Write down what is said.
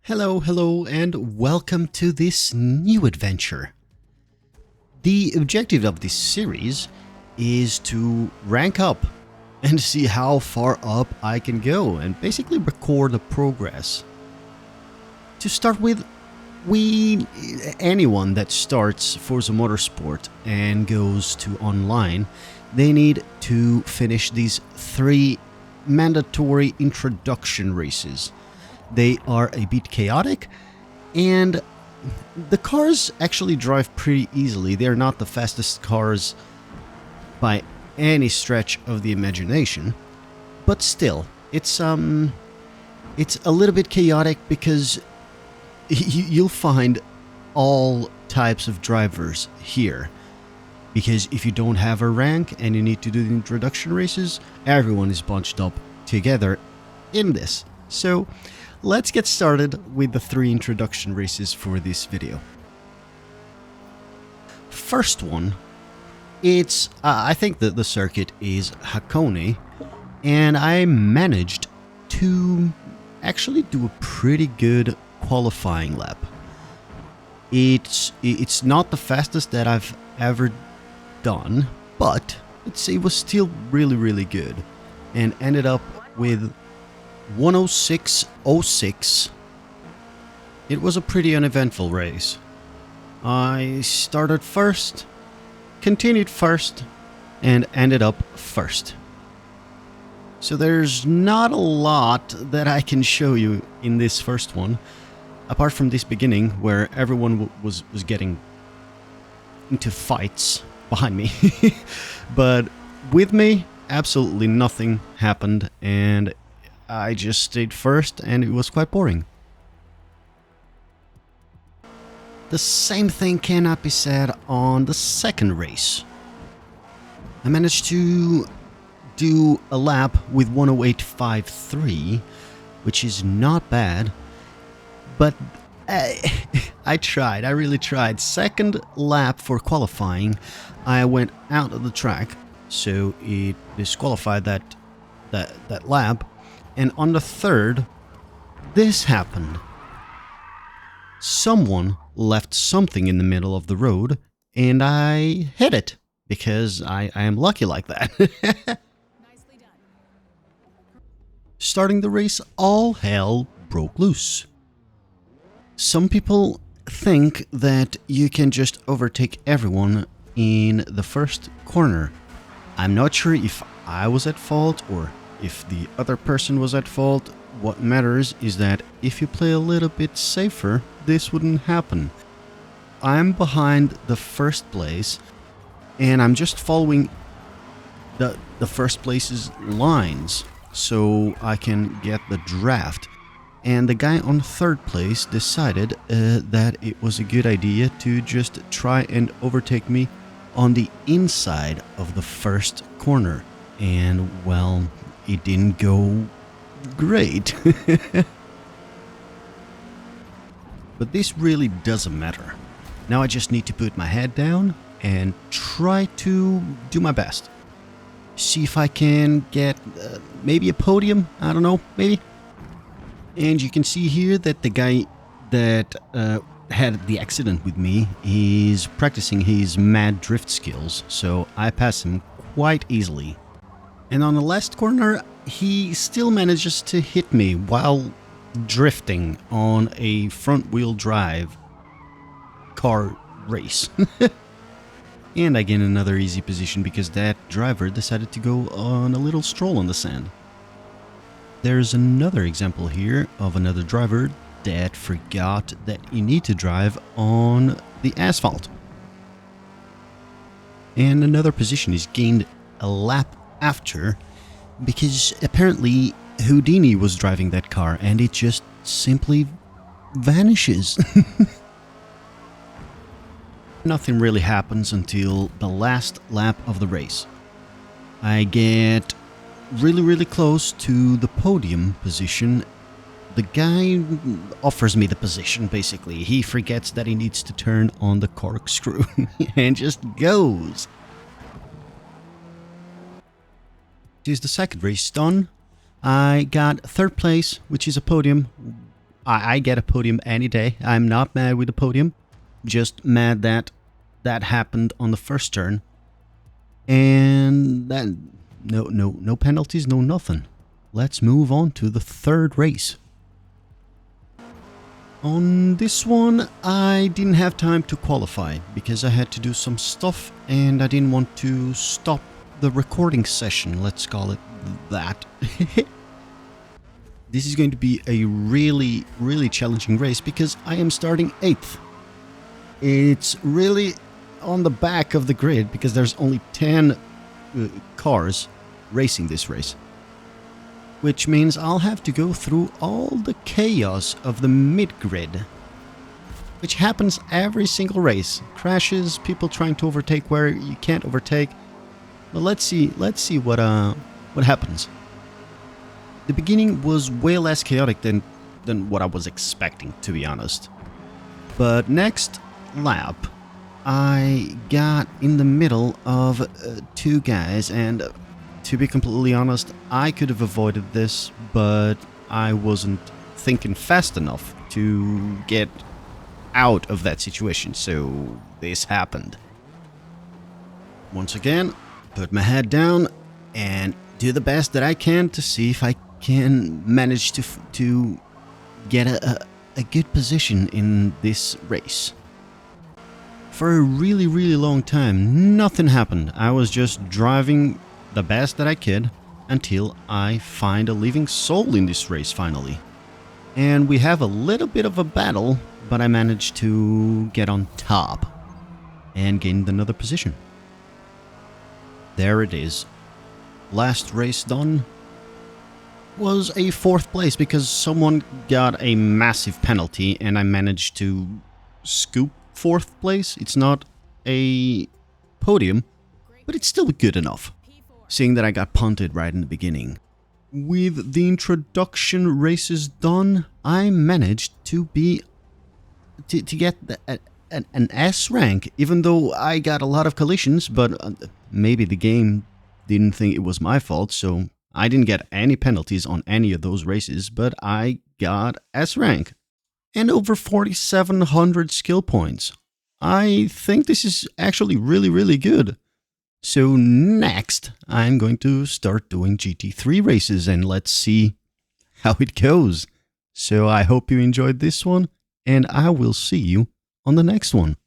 Hello, and welcome to this new adventure. The objective of this series is to rank up and see how far up I can go and basically record the progress. To start with, anyone that starts Forza Motorsport and goes to online, they need to finish these 3 mandatory introduction races. They are a bit chaotic, and the cars actually drive pretty easily. They're not the fastest cars by any stretch of the imagination, but still, it's a little bit chaotic because you'll find all types of drivers here. Because if you don't have a rank and you need to do the introduction races, everyone is bunched up together in this. So let's get started with the 3 introduction races for this video. First one, it's I think that the circuit is Hakone, and I managed to actually do a pretty good qualifying lap. It's not the fastest that I've ever done, but it was still really good, and ended up with 106.06. It was a pretty uneventful race. I started first, continued first, and ended up first. So there's not a lot that I can show you in this first one, apart from this beginning where everyone was getting into fights behind me. But with me, absolutely nothing happened, and I just stayed first, and it was quite boring. The same thing cannot be said on the second race. I managed to do a lap with 108.53, which is not bad, but I tried, I really tried. Second lap for qualifying, I went out of the track, so it disqualified that lap. And on the third, this happened. Someone left something in the middle of the road, and I hit it, because I am lucky like that. Nicely done. Starting the race, all hell broke loose. Some people think that you can just overtake everyone in the first corner. I'm not sure if I was at fault or if the other person was at fault. What matters is that if you play a little bit safer, this wouldn't happen. I'm behind the first place, and I'm just following the first place's lines so I can get the draft. And the guy on third place decided that it was a good idea to just try and overtake me on the inside of the first corner. And, well, it didn't go great. But this really doesn't matter. Now I just need to put my head down and try to do my best. See if I can get maybe a podium, I don't know, maybe. And you can see here that the guy that had the accident with me is practicing his mad drift skills, so I pass him quite easily. And on the last corner, he still manages to hit me while drifting on a front-wheel drive car race. And I gain another easy position because that driver decided to go on a little stroll on the sand. There's another example here of another driver that forgot that you need to drive on the asphalt. And another position is gained a lap after, because apparently Houdini was driving that car and it just simply vanishes. Nothing really happens until the last lap of the race. I get really close to the podium position. The guy offers me the position, basically. He forgets that he needs to turn on the corkscrew and just goes. This is the second race done. I got third place, which is a podium, I get a podium any day. I'm not mad with the podium. Just mad that that happened on the first turn. And that no penalties, no nothing. Let's move on to the third race. On this one, I didn't have time to qualify because I had to do some stuff and I didn't want to stop the recording session, let's call it that. This is going to be a really challenging race because I am starting 8th. It's really on the back of the grid because there's only 10 cars racing this race. Which means I'll have to go through all the chaos of the mid-grid. Which happens every single race. Crashes, people trying to overtake where you can't overtake. But let's see what happens. The beginning was way less chaotic than what I was expecting, to be honest. But next lap, I got in the middle of two guys, and to be completely honest, I could have avoided this, but I wasn't thinking fast enough to get out of that situation, so this happened. Once again, put my head down and do the best that I can to see if I can manage to get a good position in this race. For a really long time, nothing happened. I was just driving the best that I could until I find a living soul in this race finally. And we have a little bit of a battle, but I managed to get on top and gained another position. There it is. Last race done was a 4th place because someone got a massive penalty and I managed to scoop 4th place. It's not a podium, but it's still good enough, seeing that I got punted right in the beginning. With the introduction races done, I managed to get an S rank, even though I got a lot of collisions, but maybe the game didn't think it was my fault, so I didn't get any penalties on any of those races, but I got S rank. And over 4,700 skill points. I think this is actually really good. So next, I'm going to start doing GT3 races and let's see how it goes. So I hope you enjoyed this one, and I will see you on the next one.